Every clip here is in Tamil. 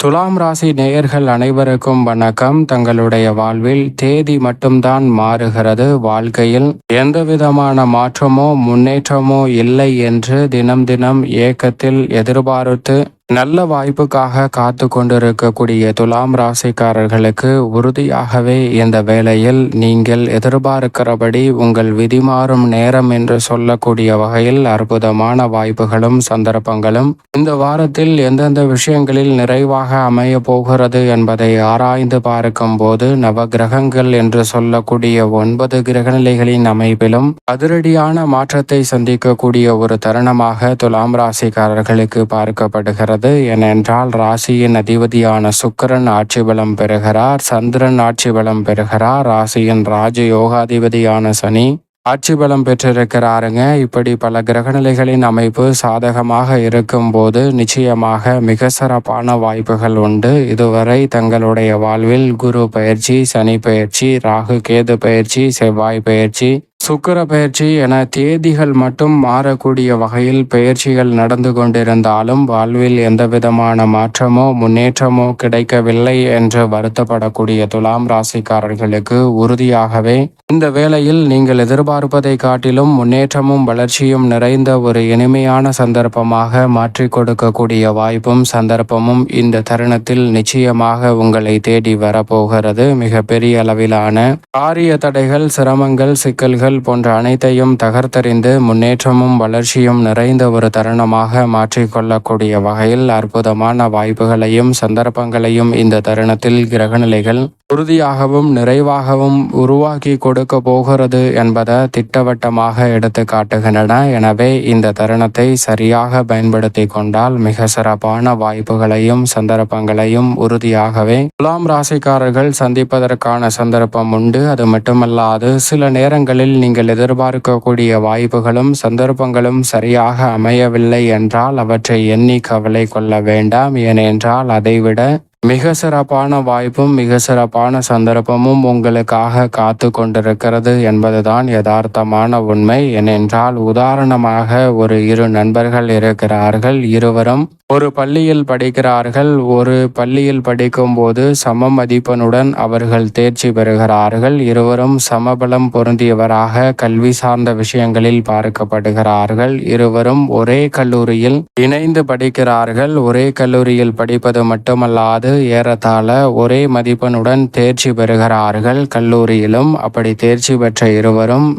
துலாம் ராசி நேயர்கள் அனைவருக்கும் வணக்கம். தங்களுடைய வாழ்வில் தேதி மட்டும்தான் மாறுகிறது. வாழ்க்கையில் எந்தவிதமான மாற்றமோ முன்னேற்றமோ இல்லை என்று தினம் தினம் ஏக்கத்தில் எதிர்பார்த்து நல்ல வாய்ப்புக்காக காத்து கொண்டிருக்கக்கூடிய துலாம் ராசிக்காரர்களுக்கு உறுதியாகவே இந்த வேளையில் நீங்கள் எதிர்பார்க்கிறபடி உங்கள் விதி மாறும் நேரம் என்று சொல்லக்கூடிய வகையில் அற்புதமான வாய்ப்புகளும் சந்தர்ப்பங்களும் இந்த வாரத்தில் எந்தெந்த விஷயங்களில் நிறைவாக அமைய போகிறது என்பதை ஆராய்ந்து பார்க்கும் போது நவ கிரகங்கள் என்று சொல்லக்கூடிய 9 கிரகநிலைகளின் அமைப்பிலும் அதிரடியான மாற்றத்தை சந்திக்கக்கூடிய ஒரு தருணமாக துலாம் ராசிக்காரர்களுக்கு பார்க்கப்படுகிறது. ஏனென்றால் ராசியின் அதிபதியான சுக்கிரன் ஆட்சி பலம் பெறுகிறார், சந்திரன் ஆட்சி பலம் பெறுகிறார், ராசியின் ராஜ யோகாதிபதியான சனி ஆட்சி பலம் பெற்றிருக்கிறாருங்க. இப்படி பல கிரகநிலைகளின் அமைப்பு சாதகமாக இருக்கும்போது நிச்சயமாக மிக சிறப்பான வாய்ப்புகள் உண்டு. இதுவரை தங்களுடைய வாழ்வில் குரு பயிற்சி, சனி பயிற்சி, ராகு கேது பயிற்சி, செவ்வாய் பயிற்சி, சுக்கிர பயிற்சி என தேதிகள் மட்டும் மாறக்கூடிய வகையில் பயிற்சிகள் நடந்து கொண்டிருந்தாலும் வாழ்வில் எந்தவிதமான மாற்றமோ முன்னேற்றமோ கிடைக்கவில்லை என்று வருத்தப்படக்கூடிய துலாம் ராசிக்காரர்களுக்கு உறுதியாகவே இந்த வேளையில் நீங்கள் எதிர்பார்ப்பதை காட்டிலும் முன்னேற்றமும் வளர்ச்சியும் நிறைந்த ஒரு இனிமையான சந்தர்ப்பமாக மாற்றி கொடுக்கக்கூடிய வாய்ப்பும் சந்தர்ப்பமும் இந்த தருணத்தில் நிச்சயமாக உங்களை தேடி வரப்போகிறது. மிக பெரிய அளவிலான காரிய தடைகள், சிரமங்கள், சிக்கல்கள் போன்ற அனைத்தையும் தகர்த்தறிந்து முன்னேற்றமும் வளர்ச்சியும் நிறைந்த ஒரு தருணமாக மாற்றிக்கொள்ளக்கூடிய வகையில் அற்புதமான வாய்ப்புகளையும் சந்தர்ப்பங்களையும் இந்த தருணத்தில் கிரகநிலைகள் உறுதியாகவும் நிறைவாகவும் உருவாக்கி கொடுக்க போகிறது என்பதை திட்டவட்டமாக எடுத்து காட்டுகின்றன. எனவே இந்த தருணத்தை சரியாக பயன்படுத்தி கொண்டால் மிக சிறப்பான வாய்ப்புகளையும் சந்தர்ப்பங்களையும் உறுதியாகவே துலாம் ராசிக்காரர்கள் சந்திப்பதற்கான சந்தர்ப்பம் உண்டு. அது மட்டுமல்லாது சில நேரங்களில் நீங்கள் எதிர்பார்க்கக்கூடிய வாய்ப்புகளும் சந்தர்ப்பங்களும் சரியாக அமையவில்லை என்றால் அவற்றை எண்ணி கவலை கொள்ள வேண்டாம். ஏனென்றால் அதைவிட மிக சிறப்பான வாய்ப்பும் மிக சிறப்பான சந்தர்ப்பமும் உங்களுக்காக காத்து கொண்டிருக்கிறது என்பதுதான் யதார்த்தமான உண்மை. ஏனென்றால் உதாரணமாக ஒரு இரு நண்பர்கள் இருக்கிறார்கள். இருவரும் ஒரு பள்ளியில் படிக்கிறார்கள். ஒரு பள்ளியில் படிக்கும் போது சம மதிப்பெண்ணுடன் அவர்கள் தேர்ச்சி பெறுகிறார்கள். இருவரும் சமபலம் பொருந்தியவராக கல்வி சார்ந்த விஷயங்களில் பார்க்கப்படுகிறார்கள். இருவரும் ஒரே கல்லூரியில் இணைந்து படிக்கிறார்கள். ஒரே கல்லூரியில் படிப்பது மட்டுமல்லாது ஏறத்தாழ ஒரே மதிப்பெண்ணுடன் தேர்ச்சி பெறுகிறார்கள் கல்லூரியிலும். அப்படி தேர்ச்சி பெற்ற இருவரும்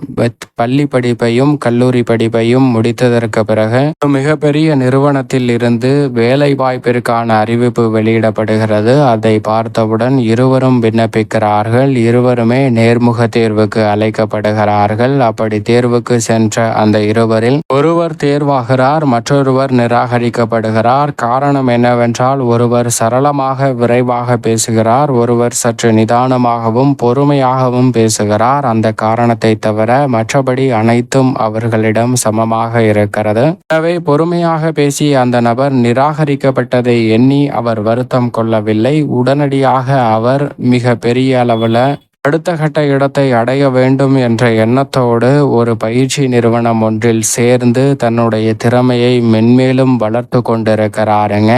பள்ளி படிப்பையும் கல்லூரி படிப்பையும் முடித்ததற்கு பிறகு மிகப்பெரிய நிறுவனத்தில் இருந்து வேலை வாய்ப்பிற்கான அறிவிப்பு வெளியிடப்படுகிறது. அதை பார்த்தவுடன் இருவரும் விண்ணப்பிக்கிறார்கள். இருவருமே நேர்முக தேர்வுக்கு அழைக்கப்படுகிறார்கள். அப்படி தேர்வுக்கு சென்ற அந்த இருவரில் ஒருவர் தேர்வாகிறார், மற்றொருவர் நிராகரிக்கப்படுகிறார். காரணம் என்னவென்றால் ஒருவர் சரளமாக விரைவாக பேசுகிறார், ஒருவர் சற்று நிதானமாகவும் பொறுமையாகவும் பேசுகிறார். அந்த காரணத்தை தவிர மற்றபடி அனைத்தும் அவர்களிடம் சமமாக இருக்கிறது. எனவே பொறுமையாக பேசிய அந்த நபர் நிராகரிக்கப்பட்டதை எண்ணி அவர் வருத்தம் கொள்ளவில்லை. உடனடியாக அவர் மிக பெரிய அளவில் அடுத்த கட்ட இடத்தை அடைய வேண்டும் என்ற எண்ணத்தோடு ஒரு பயிற்சி நிறுவனம் ஒன்றில் சேர்ந்து தன்னுடைய திறமையை மென்மேலும் வளர்த்து கொண்டிருக்கிறாருங்க.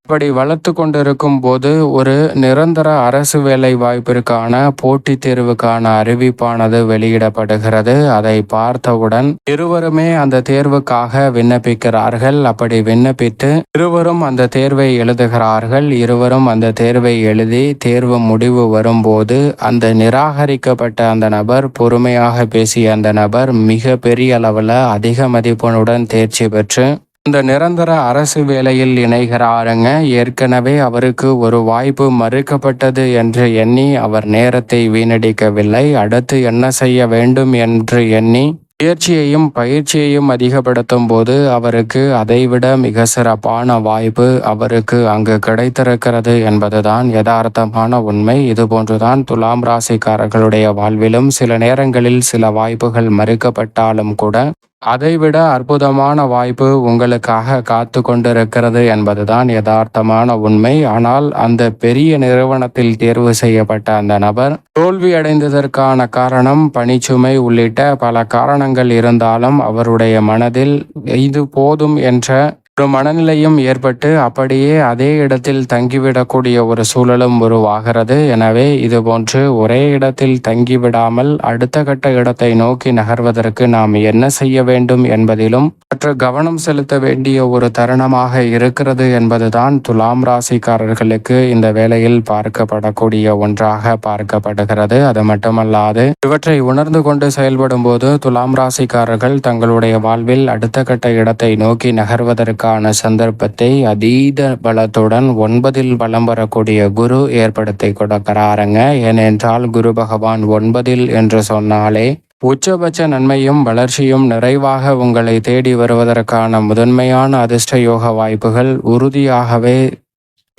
இப்படி வளர்த்து கொண்டிருக்கும் போது ஒரு நிரந்தர அரசு வேலை வாய்ப்பிற்கான போட்டித் தேர்வுக்கான அறிவிப்பானது வெளியிடப்படுகிறது. அதை பார்த்தவுடன் இருவருமே அந்த தேர்வுக்காக விண்ணப்பிக்கிறார்கள். அப்படி விண்ணப்பித்து இருவரும் அந்த தேர்வை எழுதுகிறார்கள். இருவரும் அந்த தேர்வை எழுதி தேர்வு முடிவு வரும்போது அந்த நிராகரிக்கப்பட்ட அந்த நபர், பொறுமையாக பேசிய அந்த நபர் மிக பெரிய அளவில் அதிக மதிப்பெண்ணுடன் தேர்ச்சி பெற்று இந்த நிரந்தர அரசு வேலையில் இணைகிறாருங்க. ஏற்கனவே அவருக்கு ஒரு வாய்ப்பு மறுக்கப்பட்டது என்று எண்ணி அவர் நேரத்தை வீணடிக்கவில்லை. அடுத்து என்ன செய்ய வேண்டும் என்று எண்ணி முயற்சியையும் பயிற்சியையும் அதிகப்படுத்தும் போது அவருக்கு அதைவிட மிக சிறப்பான வாய்ப்பு அவருக்கு அங்கு கிடைத்திருக்கிறது என்பதுதான் யதார்த்தமான உண்மை. இதுபோன்றுதான் துலாம் ராசிக்காரர்களுடைய வாழ்விலும் சில நேரங்களில் சில வாய்ப்புகள் மறுக்கப்பட்டாலும் கூட அதைவிட அற்புதமான வாய்ப்பு உங்களுக்காக காத்து கொண்டிருக்கிறது என்பதுதான் யதார்த்தமான உண்மை. ஆனால் அந்த பெரிய நிறுவனத்தில் தேர்வு செய்யப்பட்ட அந்த நபர் தோல்வி அடைந்ததற்கான காரணம் பணிச்சுமை உள்ளிட்ட பல காரணங்கள் இருந்தாலும் அவருடைய மனதில் இது போதும் என்ற ஒரு மனநிலையும் ஏற்பட்டு அப்படியே அதே இடத்தில் தங்கிவிடக்கூடிய ஒரு சூழலும் உருவாகிறது. எனவே இது போன்று ஒரே இடத்தில் தங்கிவிடாமல் அடுத்த கட்ட இடத்தை நோக்கி நகர்வதற்கு நாம் என்ன செய்ய வேண்டும் என்பதிலும் சற்று கவனம் செலுத்த வேண்டிய ஒரு தருணமாக இருக்கிறது என்பதுதான் துலாம் ராசிக்காரர்களுக்கு இந்த வேளையில் பார்க்கப்படக்கூடிய ஒன்றாக பார்க்கப்படுகிறது. அது மட்டுமல்லாது இவற்றை உணர்ந்து கொண்டு செயல்படும் போது துலாம் ராசிக்காரர்கள் தங்களுடைய வாழ்வில் அடுத்த கட்ட இடத்தை நோக்கி நகர்வதற்கு சந்தர்ப்பத்தை அதீத பலத்துடன் 9 வலம் வரக்கூடிய குரு ஏற்படுத்தி கொடுக்கிறாருங்க. ஏனென்றால் குரு பகவான் 9 என்று சொன்னாலே உச்சபட்ச நன்மையும் வளர்ச்சியும் நிறைவாக உங்களை தேடி வருவதற்கான முதன்மையான அதிர்ஷ்ட யோக வாய்ப்புகள் உறுதியாகவே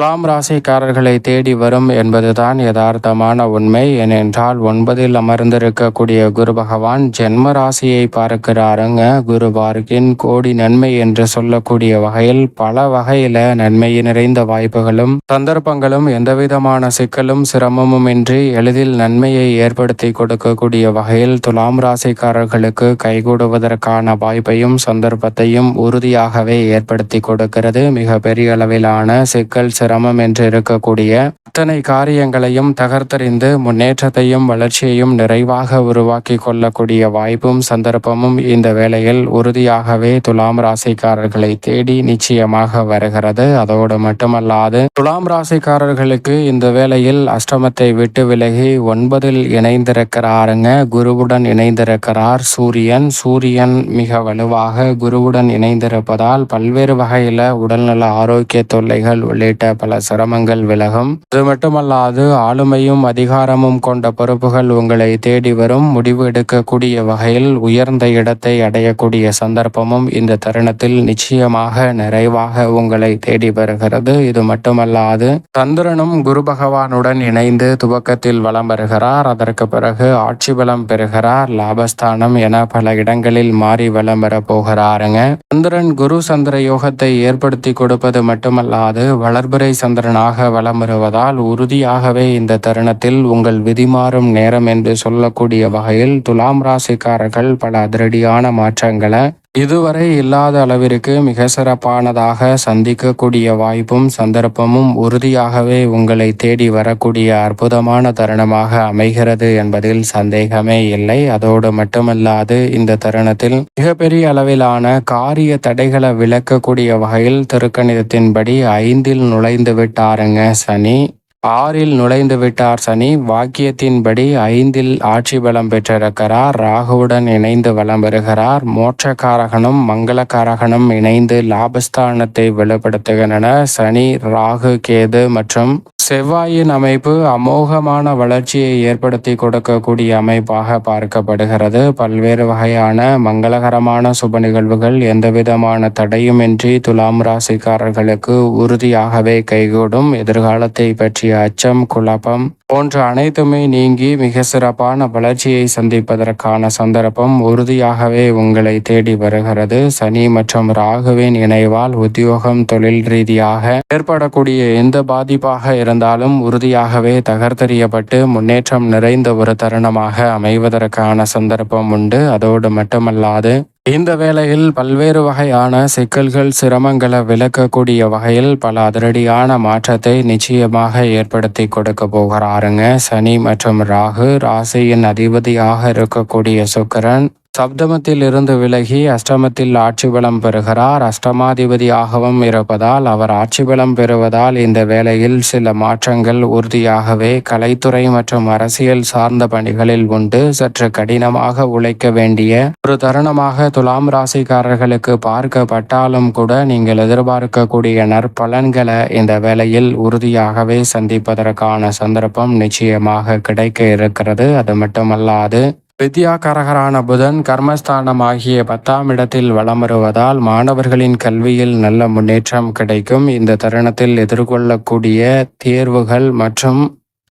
துலாம் ராசிக்காரர்களை தேடி வரும் என்பதுதான் யதார்த்தமான உண்மை. ஏனென்றால் 9 அமர்ந்திருக்கக்கூடிய குரு பகவான் ஜென்ம ராசியை பார்க்கிறாருங்க. குரு பார்க்கின் கோடி நன்மை என்று சொல்லக்கூடிய வகையில் பல வகையில நன்மை நிறைந்த வாய்ப்புகளும் சந்தர்ப்பங்களும் எந்தவிதமான சிக்கலும் சிரமமும் இன்றி எளிதில் நன்மையை ஏற்படுத்தி கொடுக்கக்கூடிய வகையில் துலாம் ராசிக்காரர்களுக்கு கைகூடுவதற்கான வாய்ப்பையும் சந்தர்ப்பத்தையும் உறுதியாகவே ஏற்படுத்தி கொடுக்கிறது. மிக பெரிய அளவிலான சிக்கல் சிரமம் என்று இருக்கக்கூடிய அத்தனை காரியங்களையும் தகர்த்தறிந்து முன்னேற்றத்தையும் வளர்ச்சியையும் நிறைவாக உருவாக்கி கொள்ளக்கூடிய வாய்ப்பும் சந்தர்ப்பமும் இந்த வேளையில் உறுதியாகவே துலாம் ராசிக்காரர்களை தேடி நிச்சயமாக வருகிறது. அதோடு மட்டுமல்லாது துலாம் ராசிக்காரர்களுக்கு இந்த வேளையில் அஷ்டமத்தை விட்டு விலகி 9 இணைந்திருக்கிறாருங்க. குருவுடன் இணைந்திருக்கிறார் சூரியன் மிக வலுவாக குருவுடன் இணைந்திருப்பதால் பல்வேறு வகையில உடல்நல ஆரோக்கிய தொல்லைகள் உள்ளிட்ட பல சிரமங்கள் விலகும். அது மட்டுமல்லாது ஆளுமையும் அதிகாரமும் கொண்ட பொறுப்புகள் உங்களை தேடி வரும். முடிவு எடுக்கக்கூடிய வகையில் உயர்ந்த இடத்தை அடையக்கூடிய சந்தர்ப்பமும் இந்த தருணத்தில் நிச்சயமாக நிறைவாக உங்களை தேடி வருகிறது. இது மட்டுமல்லாது சந்திரனும் குரு பகவானுடன் இணைந்து துவக்கத்தில் வலம் வருகிறார். அதற்கு பிறகு ஆட்சி பலம் பெறுகிறார். லாபஸ்தானம் என பல இடங்களில் மாறி வலம் பெற போகிறாருங்க. சந்திரன் குரு சந்திர யோகத்தை ஏற்படுத்தி கொடுப்பது மட்டுமல்லாது வளர்பிறை சந்திரனாக வலம் வருவதால் உறுதியாகவே இந்த தருணத்தில் உங்கள் விதி மாறும் நேரம் என்று சொல்லக்கூடிய வகையில் துலாம் ராசிக்காரர்கள் பல அதிரடியான மாற்றங்களை இதுவரை இல்லாத அளவிற்கு மிக சிறப்பானதாக சந்திக்கக்கூடிய வாய்ப்பும் சந்தர்ப்பமும் உறுதியாகவே உங்களை தேடி வரக்கூடிய அற்புதமான தருணமாக அமைகிறது என்பதில் சந்தேகமே இல்லை. அதோடு மட்டுமல்லாது இந்த தருணத்தில் மிகப்பெரிய அளவிலான காரிய தடைகளை விளக்கக்கூடிய வகையில் திருக்கணிதத்தின்படி 5 நுழைந்து விட்டாருங்க சனி. 6 நுழைந்து விட்டார் சனி. வாக்கியத்தின்படி 5 ஆட்சி பலம் பெற்றிருக்கிறார். ராகுவுடன் இணைந்து வலம் பெறுகிறார். மோட்சக்காரகனும் மங்களக்காரகனும் இணைந்து லாபஸ்தானத்தை வெளிப்படுத்துகின்றன. சனி, ராகு, கேது மற்றும் செவ்வாயின் அமைப்பு அமோகமான வளர்ச்சியை ஏற்படுத்தி கொடுக்கக்கூடிய அமைப்பாக பார்க்கப்படுகிறது. பல்வேறு வகையான மங்களகரமான சுப நிகழ்வுகள் எந்தவிதமான தடையுமின்றி துலாம் ராசிக்காரர்களுக்கு உறுதியாகவே கைகூடும். எதிர்காலத்தை பற்றிய அச்சம், குழப்பம் போன்ற அனைத்துமே நீங்கி மிக சிறப்பான வளர்ச்சியை சந்திப்பதற்கான சந்தர்ப்பம் உறுதியாகவே உங்களை தேடி வருகிறது. சனி மற்றும் ராகுவின் இணைவால் உத்தியோகம், தொழில் ரீதியாக ஏற்படக்கூடிய எந்த பாதிப்பாக இருந்தாலும் உறுதியாகவே தகர்த்தெறியப்பட்டு முன்னேற்றம் நிறைந்த ஒரு தருணமாக அமைவதற்கான சந்தர்ப்பம் உண்டு. அதோடு மட்டுமல்லாது இந்த வேளையில் பல்வேறு வகையான சிக்கல்கள், சிரமங்களை விளக்கக்கூடிய வகையில் பல அதிரடியான மாற்றத்தை நிச்சயமாக ஏற்படுத்தி கொடுக்க போகிறாருங்க சனி மற்றும் ராகு. ராசியின் அதிபதியாக இருக்கக்கூடிய சுக்கிரன் சப்தமத்தில் இருந்து விலகி அஷ்டமத்தில் ஆட்சி பலம் பெறுகிறார். அஷ்டமாதிபதியாகவும் இருப்பதால் அவர் ஆட்சி பலம் பெறுவதால் இந்த வேளையில் சில மாற்றங்கள் உறுதியாகவே கலைத்துறை மற்றும் அரசியல் சார்ந்த பணிகளில் உண்டு. சற்று கடினமாக உழைக்க வேண்டிய ஒரு தருணமாக துலாம் ராசிக்காரர்களுக்கு பார்க்கப்பட்டாலும் கூட நீங்கள் எதிர்பார்க்கக்கூடிய நற்பலன்களை இந்த வேளையில் உறுதியாகவே சந்திப்பதற்கான சந்தர்ப்பம் நிச்சயமாக கிடைக்க இருக்கிறது. அது மட்டுமல்லாது வித்யாகாரகரான புதன் கர்மஸ்தானமாகிய 10ஆம் இடத்தில் வலம் வருவதால் மாணவர்களின் கல்வியில் நல்ல முன்னேற்றம் கிடைக்கும். இந்த தருணத்தில் எதிர்கொள்ளக்கூடிய தேர்வுகள் மற்றும்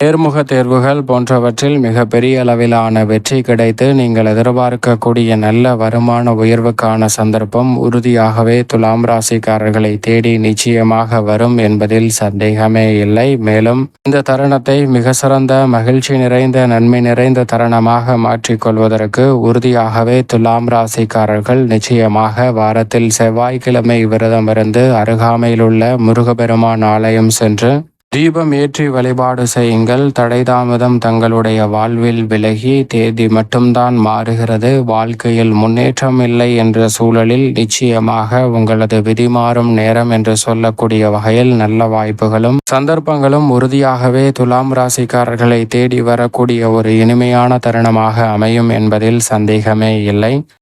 நேர்முக தேர்வுகள் போன்றவற்றில் மிக பெரிய அளவிலான வெற்றி கிடைத்து நீங்கள் எதிர்பார்க்கக்கூடிய நல்ல வருமான உயர்வுக்கான சந்தர்ப்பம் உறுதியாகவே துலாம் ராசிக்காரர்களை தேடி நிச்சயமாக வரும் என்பதில் சந்தேகமே இல்லை. மேலும் இந்த தருணத்தை மிக சிறந்த மகிழ்ச்சி நிறைந்த நன்மை நிறைந்த தருணமாக மாற்றிக்கொள்வதற்கு உறுதியாகவே துலாம் ராசிக்காரர்கள் நிச்சயமாக வாரத்தில் செவ்வாய்க்கிழமை விரதமிருந்து அருகாமையில் உள்ள முருகப்பெருமான் ஆலயம் சென்று தீபம் ஏற்றி வழிபாடு செய்யுங்கள். தடைதாமதம் தங்களுடைய வாழ்வில் விலகி தேதி மட்டும்தான் மாறுகிறது, வாழ்க்கையில் முன்னேற்றம் இல்லை என்ற சூழலில் நிச்சயமாக உங்களது விதி மாறும் நேரம் என்று சொல்லக்கூடிய வகையில் நல்ல வாய்ப்புகளும் சந்தர்ப்பங்களும் உறுதியாகவே துலாம் ராசிக்காரர்களை தேடி வரக்கூடிய ஒரு இனிமையான தருணமாக அமையும் என்பதில் சந்தேகமே இல்லை.